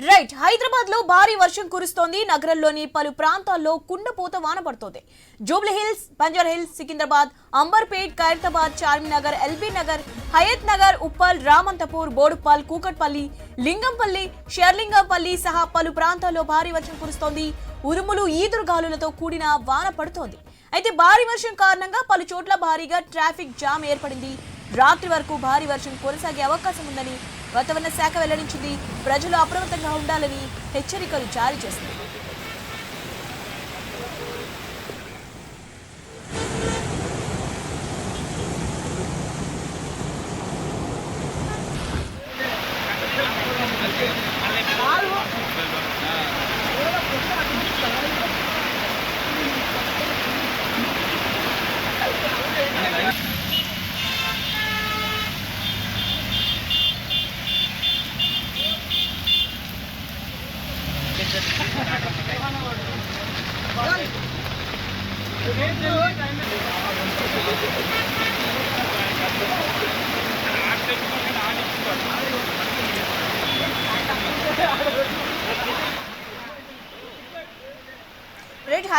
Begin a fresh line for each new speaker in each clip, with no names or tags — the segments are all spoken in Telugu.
రైట్ హైదరాబాద్ లో భారీ వర్షం కురుస్తోంది. నగరంలోని పలు ప్రాంతాల్లో కుండపోత వాన పడుతోంది. జూబ్లీ హిల్స్, బంజారా హిల్స్, సికింద్రాబాద్, అంబర్పేట్, ఖైరతాబాద్, చార్మినగర్, ఎల్బీ నగర్, హయత్ నగర్, ఉప్పల్, రామంతపూర్, బోడుప్పల్, కూకట్పల్లి, లింగంపల్లి, షెర్లింగంపల్లి సహా పలు ప్రాంతాల్లో భారీ వర్షం కురుస్తోంది. ఉరుములు, ఈదురుగాలులతో కూడిన వాన పడుతోంది. అయితే భారీ వర్షం కారణంగా పలు చోట్ల భారీగా ట్రాఫిక్ జామ్ ఏర్పడింది. రాత్రి వరకు భారీ వర్షం కొనసాగే అవకాశం ఉందని వాతావరణ శాఖ వెల్లడించింది. ప్రజలు అప్రమత్తంగా ఉండాలని హెచ్చరికలు జారీ చేసింది.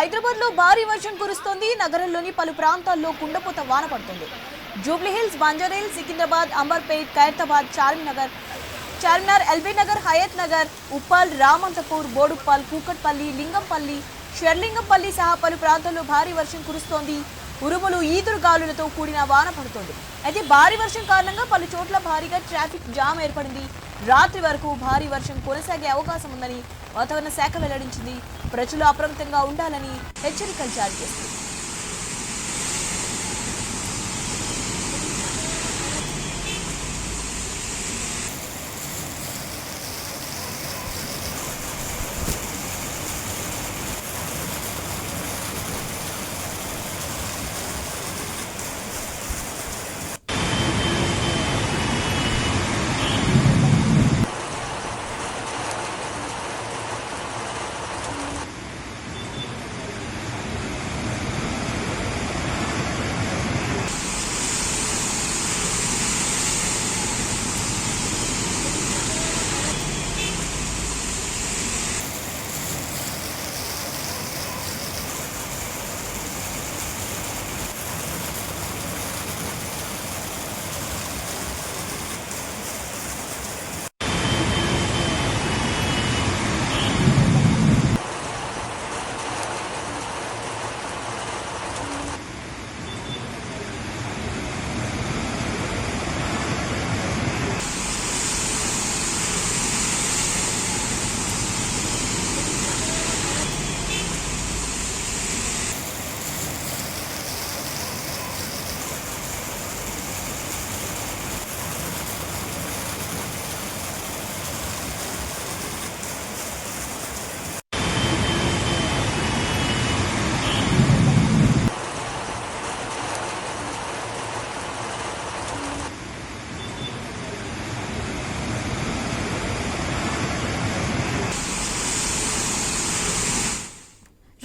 హైదరాబాద్ లో భారీ వర్షం కురుస్తోంది. నగరంలోని పలు ప్రాంతాల్లో కుండపోత వాన పడుతుంది. జూబ్లీ హిల్స్, బంజారా హిల్స్, సికింద్రాబాద్, అంబర్పేట్, ఖైరతాబాద్, చార్మినార్, ఎల్బీ నగర్, హయత్ నగర్, ఉప్పల్, రామంతపూర్, బోడుప్పల్, కూకట్పల్లి, లింగంపల్లి, షెర్లింగంపల్లి సహా పలు ప్రాంతాల్లో భారీ వర్షం కురుస్తోంది. ఉరుములు, ఈదురుగాలులతో కూడిన వాన పడుతోంది. అయితే భారీ వర్షం కారణంగా పలు చోట్ల భారీగా ట్రాఫిక్ జామ్ ఏర్పడింది. రాత్రి వరకు భారీ వర్షం కొనసాగే అవకాశం ఉందని వాతావరణ శాఖ వెల్లడించింది. ప్రజలు అప్రమత్తంగా ఉండాలని హెచ్చరికలు జారీ చేసింది.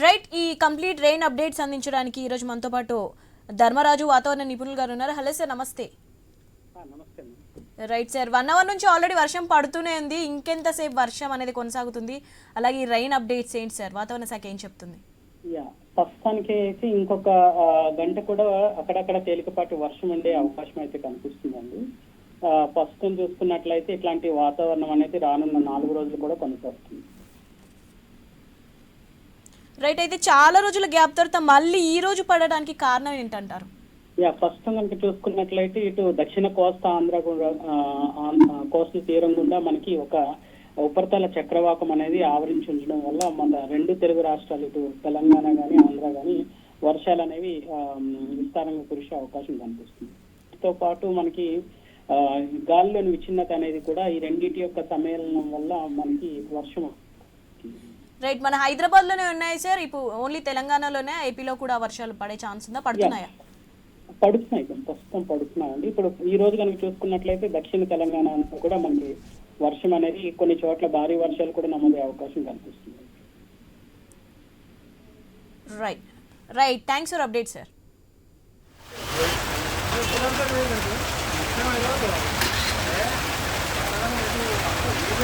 రైట్ ఈ కంప్లీట్ రెయిన్ అప్డేట్స్ అందించడానికి ఈరోజు మనతో పాటు ధర్మరాజు వాతావరణ నిపుణులు గారు ఉన్నారు. హలో సార్, నమస్తే. రైట్ సార్, 1 అవర్ నుంచి ఆల్రెడీ వర్షం పడుతూనే ఉంది. ఇంకెంతసేపు వర్షం అనేది కొనసాగుతుంది? అలాగే ఈ రెయిన్ అప్డేట్స్ ఏంటి సార్? వాతావరణ శాఖ ఏం చెప్తుంది?
ప్రస్తుతానికి అయితే ఇంకొక గంట కూడా అక్కడక్కడ తేలికపాటి వర్షం ఉండే అవకాశం అయితే కనిపిస్తుందండి. ప్రస్తుతం చూసుకున్నట్లయితే ఇట్లాంటి వాతావరణం అనేది రానున్న 4 రోజులు కూడా కొనసాగుతుంది.
రైట్, అయితే చాలా రోజుల గ్యాప్ తర్వాత మళ్ళీ ఈ రోజు పడడానికి కారణం ఏంటంటారు?
ప్రస్తుతం కనుక చూసుకున్నట్లయితే ఇటు దక్షిణ కోస్తా ఆంధ్ర కోస్తా తీరం గుండా మనకి ఒక ఉపరితల చక్రవాకం అనేది ఆవరించి ఉంచడం వల్ల మన 2 తెలుగు రాష్ట్రాలు ఇటు తెలంగాణ కానీ ఆంధ్ర కానీ వర్షాలు అనేవి విస్తారంగా కురిసే అవకాశం కనిపిస్తుంది. తో పాటు మనకి గాలిలోని విచ్ఛిన్నత అనేది కూడా ఈ రెండింటి యొక్క సమ్మేళనం వల్ల మనకి వర్షం.
రైట్, మన హైదరాబాద్ లోనే ఉన్నాయి సార్. ఇప్పుడు ఓన్లీ తెలంగాణలోనే, ఏపీలో కూడా వర్షాలు పడే ఛాన్స్ ఉందా? పడుతున్నాయా?
పడుతున్నాయి, ప్రస్తుతం పడుతున్నాయండి. ఇప్పుడు ఈ రోజు కనుక చూసుకున్నట్లయితే దక్షిణ తెలంగాణ కూడా మనకి వర్షం అనేది కొన్ని చోట్ల భారీ వర్షాలు కూడా నమోదయ్యే అవకాశం కనిపిస్తుంది.
Right, thanks for update sir.
Gracias.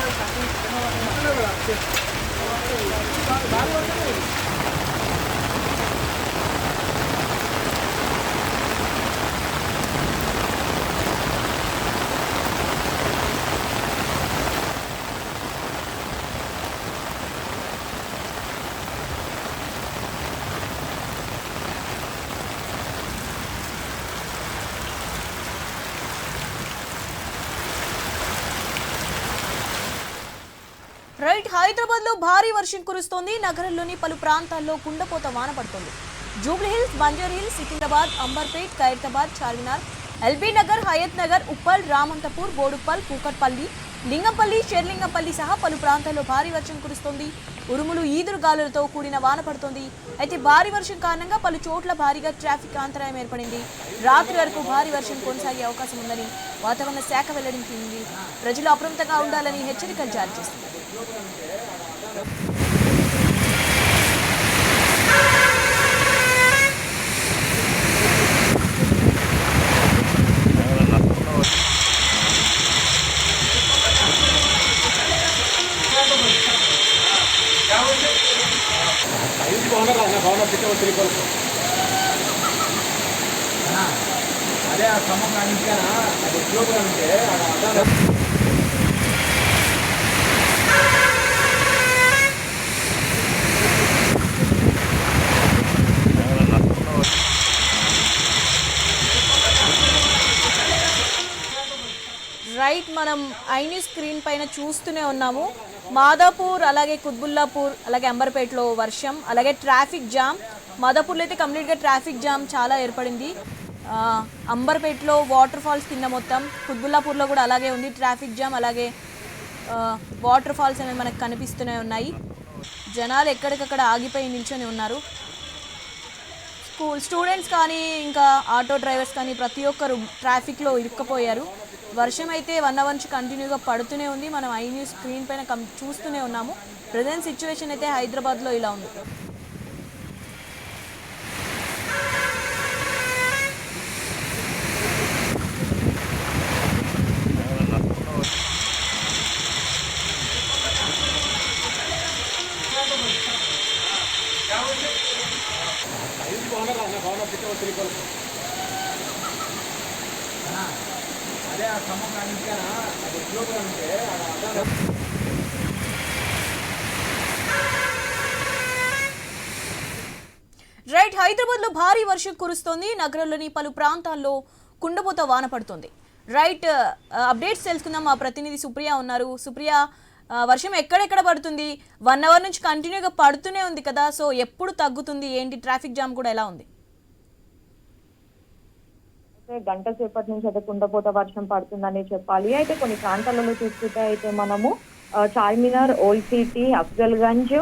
Right, Hyderabad లో భారీ వర్షం కురుస్తోంది. నగరంలోని పలు ప్రాంతాల్లో కుండపోత వాన పడుతోంది. జూబ్లీ హిల్స్, బంజారా హిల్స్, సికింద్రాబాద్, అంబర్పేట్, ఖైరతాబాద్, చార్మినార్, ఎల్బీ నగర్, హయత్ నగర్, ఉప్పల్, రామంతపూర్, బోడుప్పల్, కూకట్పల్లి, లింగంపల్లి, షేర్లింగంపల్లి సహా పలు ప్రాంతాల్లో భారీ వర్షం కురుస్తోంది. ఉరుములు, ఈదురు గాలులతో కూడిన వాన పడుతోంది. అయితే భారీ వర్షం కారణంగా పలు చోట్ల భారీగా ట్రాఫిక్ అంతరాయం ఏర్పడింది. రాత్రి వరకు భారీ వర్షం కొనసాగే అవకాశం ఉందని వాతావరణ శాఖ వెల్లడించింది. ప్రజలు అప్రమత్తంగా ఉండాలని హెచ్చరికలు జారీ చేసింది.
అదే ఆ స్తంభం కానించానా అది ఎట్లోగా ఉంటే
రైట్, మనం ఐన్యూస్ స్క్రీన్ పైన చూస్తూనే ఉన్నాము. మాదాపూర్, అలాగే కుత్బుల్లాపూర్, అలాగే అంబర్పేటలో వర్షం, అలాగే ట్రాఫిక్ జామ్. మాదాపూర్లో అయితే కంప్లీట్గా ట్రాఫిక్ జామ్ చాలా ఏర్పడింది. అంబర్పేటలో వాటర్ ఫాల్స్ కింద మొత్తం, కుత్బుల్లాపూర్లో కూడా అలాగే ఉంది ట్రాఫిక్ జామ్. అలాగే వాటర్ ఫాల్స్ అనేవి మనకు కనిపిస్తూనే ఉన్నాయి. జనాలు ఎక్కడికక్కడ ఆగిపోయి నిల్చొని ఉన్నారు. స్టూడెంట్స్ కానీ ఇంకా ఆటో డ్రైవర్స్ కానీ ప్రతి ఒక్కరు ట్రాఫిక్లో ఇరుక్కుపోయారు. వర్షం అయితే 1 అవర్ నుంచి కంటిన్యూగా పడుతూనే ఉంది. మనం ఐన్యూస్ స్క్రీన్ పైన చూస్తూనే ఉన్నాము. ప్రజెంట్ సిచ్యువేషన్ అయితే హైదరాబాద్లో ఇలా ఉంది.
అదే ఆ స్తంభం కానించానా అది ఎట్లోగా ఉంటే
రైట్, హైదరాబాద్లో భారీ వర్షం కురుస్తోంది. నగరంలోని పలు ప్రాంతాల్లో కుండపోత వాన పడుతోంది. రైట్, అప్డేట్స్ తెలుసుకుందాం. మా ప్రతినిధి సుప్రియ ఉన్నారు. సుప్రియ, వర్షం ఎక్కడెక్కడ పడుతుంది? 1 అవర్ నుంచి కంటిన్యూగా పడుతూనే ఉంది కదా, సో ఎప్పుడు తగ్గుతుంది? ఏంటి ట్రాఫిక్ జామ్ కూడా ఎలా ఉంది?
గంట సేపటి నుంచి అయితే కుండపోత వర్షం పడుతుందని చెప్పాలి. అయితే కొన్ని ప్రాంతాలలో చూసుకుంటే అయితే మనము Charminar, old city, Afzalgunj,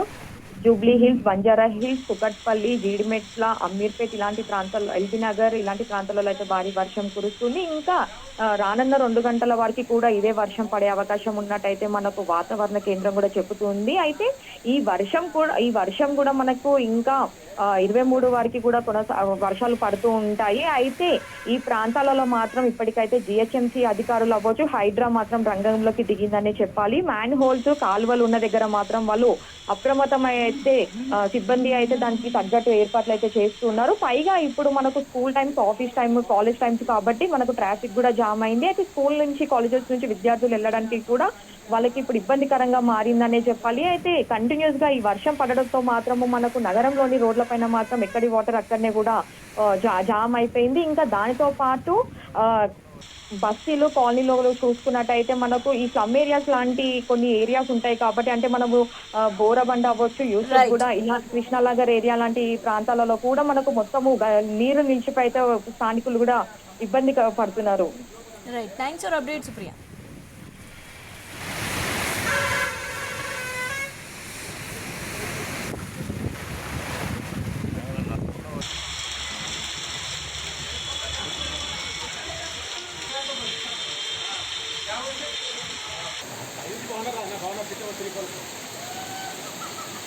Jubilee Hills, Banjara hills, Kukatpally, Jeedimetla, Ameerpet ఇలాంటి ప్రాంతాల్లో, ఎల్బీ నగర్ ఇలాంటి ప్రాంతాలలో అయితే భారీ వర్షం కురుస్తుంది. ఇంకా రానున్న 2 గంటల వరకు కూడా ఇదే వర్షం పడే అవకాశం ఉన్నట్టయితే మనకు వాతావరణ కేంద్రం కూడా చెబుతుంది. అయితే ఈ వర్షం కూడా మనకు ఇంకా 23 వరకు కూడా వర్షాలు పడుతూ ఉంటాయి. అయితే ఈ ప్రాంతాలలో మాత్రం ఇప్పటికైతే జిహెచ్ఎంసీ అధికారులు అవ్వచ్చు, హైడ్రా మాత్రం రంగంలోకి దిగిందనే చెప్పాలి. మ్యాన్ హోల్స్, కాలువలు ఉన్న దగ్గర మాత్రం వాళ్ళు అప్రమత్తమై అయితే సిబ్బంది అయితే దానికి తగ్గట్టు ఏర్పాట్లు అయితే చేస్తున్నారు. పైగా ఇప్పుడు మనకు school times, office time, college times కాబట్టి మనకు ట్రాఫిక్ కూడా జామ్ అయింది. అయితే స్కూల్ నుంచి, కాలేజెస్ నుంచి విద్యార్థులు వెళ్ళడానికి కూడా వాళ్ళకి ఇప్పుడు ఇబ్బందికరంగా మారిందనే చెప్పాలి. అయితే కంటిన్యూస్ గా ఈ వర్షం పడడంతో మాత్రము మనకు నగరంలోని రోడ్ల పైన మాత్రం ఎక్కడి వాటర్ అక్కడనే కూడా జామ్ అయిపోయింది. ఇంకా దానితో పాటు బస్తీలు, కాలనీలో చూసుకున్నట్టయితే మనకు ఈ స్లమ్ ఏరియాస్ లాంటి కొన్ని ఏరియాస్ ఉంటాయి కాబట్టి, అంటే మనము బోరబండ అవ్వచ్చు, యూసఫ్ కూడా, ఇలా కృష్ణానగర్ ఏరియా లాంటి ప్రాంతాలలో కూడా మనకు మొత్తము నీరు నిలిచిపోయితే స్థానికులు కూడా ఇబ్బంది పడుతున్నారు.
Right, thanks for update Supriya.